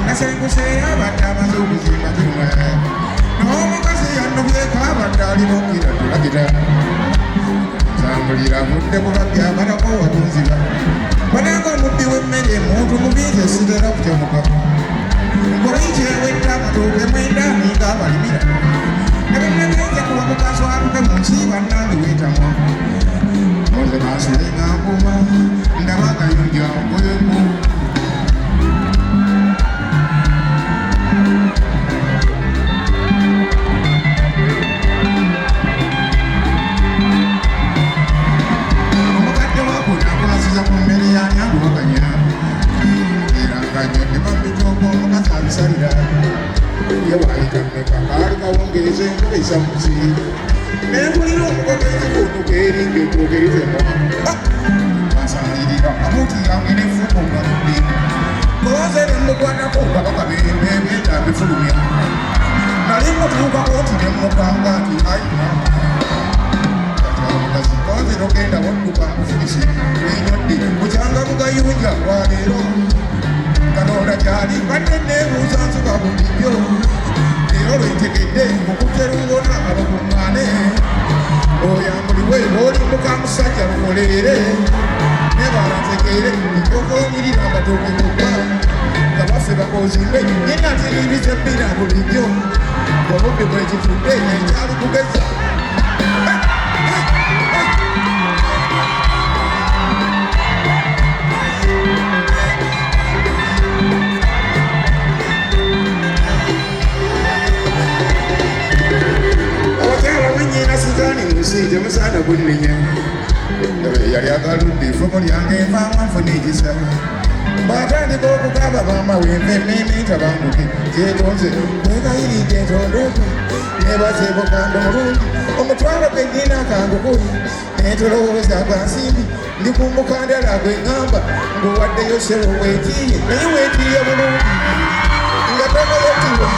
nasenguseyo abadde amaze okuzimba kimwe n'omukazi yannobyeko abadde alina okira tulagira nsambulira budde kubabya abalako watunziba bananga omubbi w'emmere muntu mubizi esigera kutemuka ngoyiki ewedde amatooke mwenda aminga abalimira nebennegenze kuwa mukaswaluke mu nsi bannange weetamwa oze basulenga nkuma ndaba akayonja nkoyemu omukadde wakuna akwasiza ku mmere yani agubaganya era nganyodde babitooka omukazi abisalira yewayita mmeka kaali kawungeeza enkuba esamusi nenkulira omugogezi kunuka eringa etwogerizemu basalirira amuti yange nefuka ogaludde koze nemukwatako bakakabembe ebyenda bifulumya nali mutuukako nti nemukanga nti ayina omukazi koze togenda wadduka mufulisi enyodde bukyanga bugayunja lwaleero Katonda gyali badde neebuuza nsuka bulijjo leero lwentegedde okuterungona abakuŋŋaane oyambuliwe bw'olimbuka musajja lukoleere ne balantegeere ekyokoonyirira amatooke gokka nga baffe bakozimbe nyina ntiriiriza ebbina bulijjo obudde bwekitudde ekyali kugeza temusaana kunninya yali agaludde effumu lyange envaamu anfuniikisa bw'atandika okugamba bamawembe emmeemita banguke kyetonze bwekayiridde entondooke nebaze bukando mulungi omutwalo gwe nnina akangukuyi netolowooza gwansimbi ndi ku mukandala gwe ŋŋamba ng'owaddeyo sero weetiiye naye weetiiye bulungi nga tomoyetiwa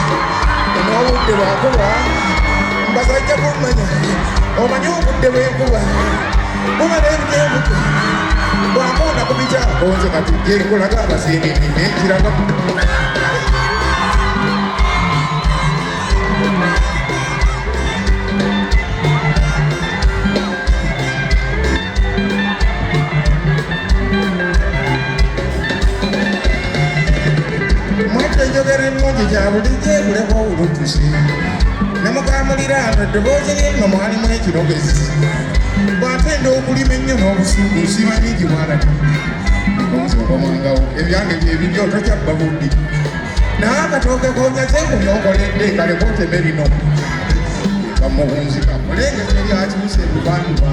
n'obudde bwakuba mbasajja kummanya omanyi obudde bw'enkuba bumala ebyebuke bwakonda ku bikyako nze katujje nkulaga abasenene nenkiraga mwete enjogera ennungi gya bulijjo ebuleko obulutusi nemukamuliraano eddoboozi lyenno mwalimu ekirogezi bw'atenda okulima ennyo n'obusuugu simanyi gibwalati onsokomwangawo ebyange byebiryo tokyabba buddi naye akatooke konyaze kunookoledde kaleko oteme lino kamuwunzika mulengeze lyakyuse ebuvanjuba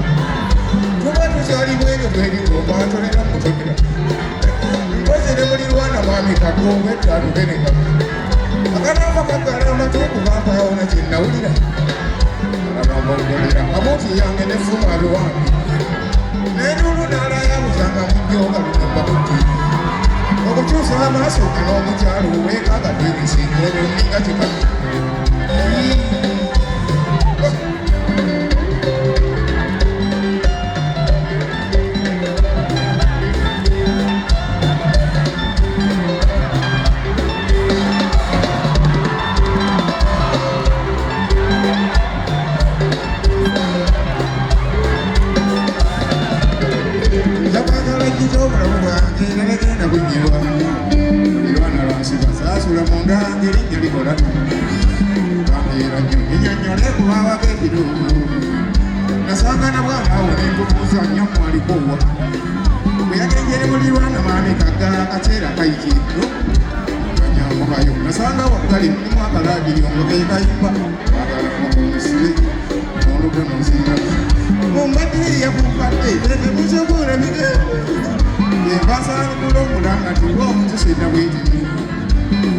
tuba tukyalimu ebyo bweriko bwatolera mutogera mpozi ne mulirwana mwami kagoobwettalubeneka akanava kagala amatuuku bampayawona kyennawulira abambongolera abuuti yange nefumu abiwange nenulu n'alayabuzanga mujjooga lunamba kuti okukyusa amaaso n'omukyalo weekaaga twerisinga ebyo nninga kikatu nasangana bwalawo nentubuuza nnyo mwalikowa bwe yagenjere mulirwana maami kaggala akaseera kayitiddo kanyambukayo nasanga waggale mulimu akalaadiyo nga kekayimba agala mukunsibe noluge munsinga mumbadiri yakumpadde tetemusobola bigambo embasaanukula omulanga tiwa omutusedda bwetini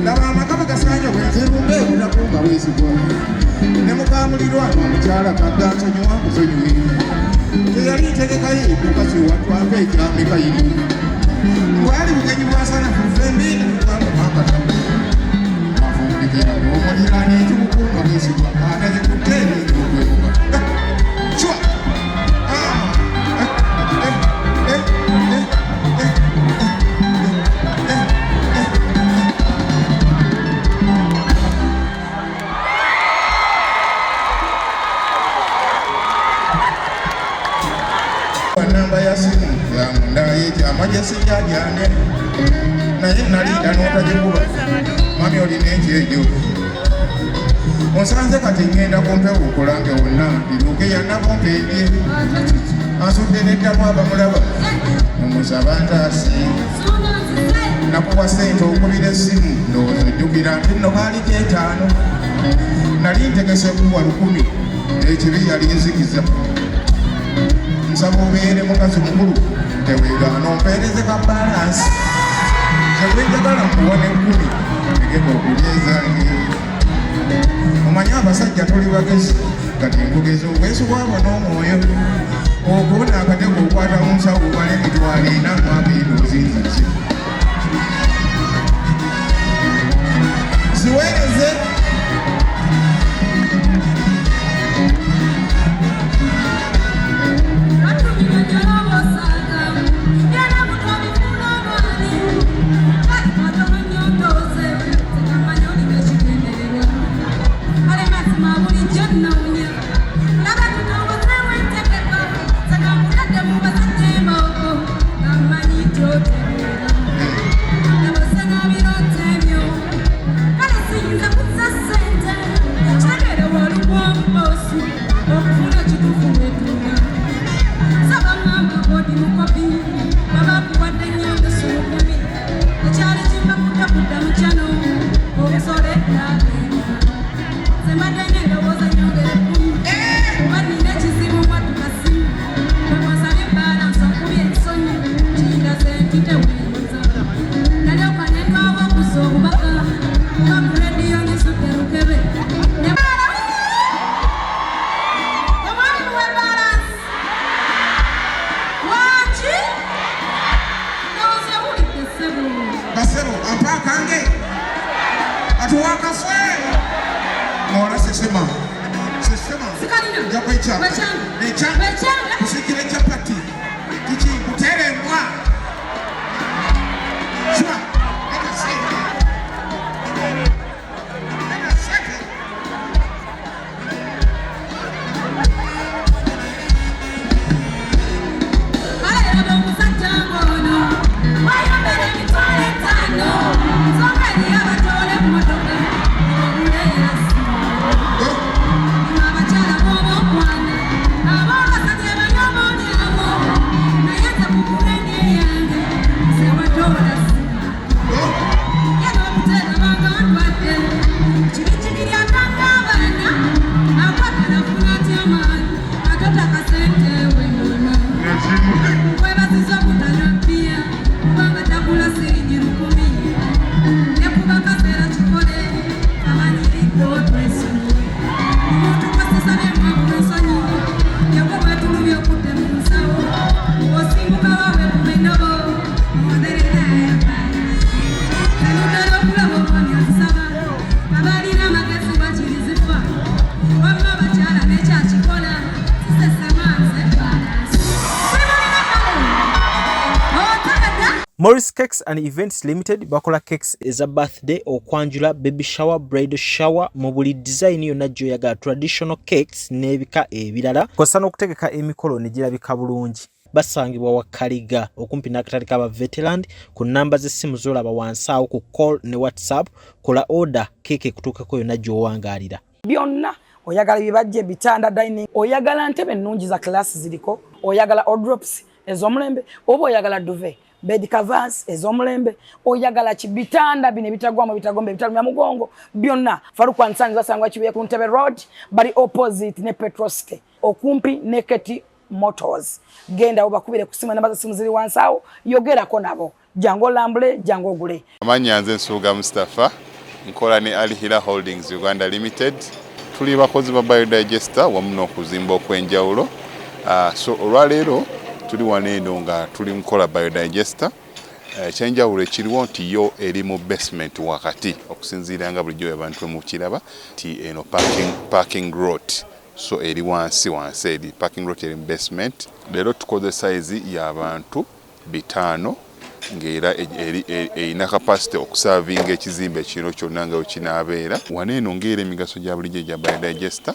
laba amaka bagasanja bwenzerumba ebulaku nga bwesigwa ne mukamulirwana omukyala kaggansonyiwa kusonyiwe teyali ntegekayo ekukasi watwaka ekyamekayiri bwali bugenyi bwasana kufembini kugambamakatamu afumbikira n'omulirana ekikukumba bwesigwa atazikuteera ekikukwemuka cwa amagye sijjalyane naye nalinda n'otagikuba mami olina ekyejo onsanze kati ngenda kumpewo okulange wonna biruke yannakumpeebye ansudde neddamu abamulaba omusaba ntaasi nakuwa sente okubira essimu ndowooza ojjukira nti nno kaali ky'etaano nali ntegese kuwa 10 ekibi yali nzikiza nsaba obeere mukazi mukulu teweegaana ompeereze ka balansi kyegwenjagala nkuwa ne 10 egenda okulya ezange omanyi abasajja tuli bagezi kati nkugeza obwesu bwabo n'omwoyo okubona akatego okwata mu nsawo obala emitwalo 4 ozinzize ziweereze Morris Cakes and Events Limited bakola cakes eza birthday okwanjula baby shower bridal shower mu buli design yonna gy'oyagala traditional cakes n'ebika ebirala kosa n'okutegeka emikolo ne girabika bulungi basangibwa wa Kaliga okumpi n'akatale k'aba veteran ku namba z'essimu z'olaba wansi awo ku call ne WhatsApp kola order cake kutuukako yonna gy'owangaalira byonna oyagala bibajje bitanda dining oyagala ntebe nnungi za class ziliko oyagala ordrops ez'omulembe oba oyagala duvet bed covers ezomulembe oyagala kibitanda bine bitagwamo bitagombe bitalumya mugongo byonna Farukwa Nsangi basangwa kibuye ku Ntebe Road bali opposite ne Petroske okumpi ne Keti Motors genda obakubire kusima namba z'essimu ziri wansawo yogerako nabo jango lambule jango gule amanyanze Nsuga Mustafa nkola ne Alihira Holdings Uganda Limited tuli bakozi ba biodigester wamu n'okuzimba okwenjawulo so olwaleero tuli wanendo nga tuli nkola biodigester ekyenjawulo ekiriwo nti yo eri mu basement wakati okusinziira nga bulijjo abantu mu kiraba ti eno parking lot so eri wansi eri parking lot eri mu basement leero tukoze size y'abantu 5 ng'era erina capacity okusavinga ekizimbe kino kyonna nga wekinaabeera. Wano eno ng'era emigaso gya bulijjo gya biodigester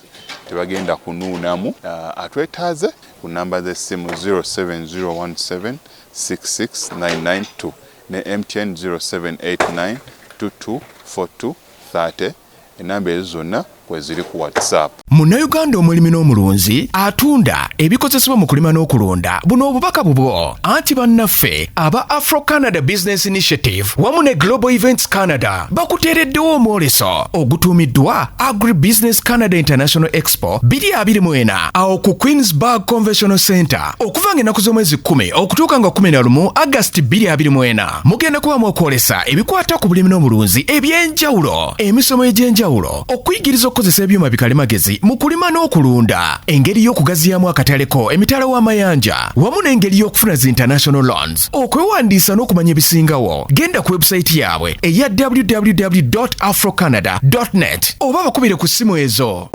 tebagenda kunuunamu. Atwetaaze ku namba z'essimu 07017669992 ne MTN 0789224230. Enamba ezo zonna kweziri ku WhatsApp. Munnayuganda omulimi n'omulunzi atunda ebikozesebwa mu kulima n'okulonda buno obubaka bubwo anti bannaffe aba Afro-Canada Business Initiative wamu ne Global Events Canada bakuteereddewo omwoleso ogutuumiddwa Agri-Business Canada International Expo 2024 awo ku Queensburg Convention Center okuva ng'ennaku z'omwezi 10 okutuuka nga 11 August 2024. Mugenda kubamu okwolesa ebikwata ku bulimi n'omulunzi eby'enjawulo, emisomo egy'enjawulo, okuyigiriza okukozesa ebyuma bikalimagezi mu kulima n'okulunda, engeri y'okugaziyaamu akataleko emitala w'amayanja wamu n'engeri y'okufuna zi international loans. Okwewandiisa n'okumanya ebisingawo genda ku website yaabwe eya www.afrocanada.net oba bakubire ku ssimu ezo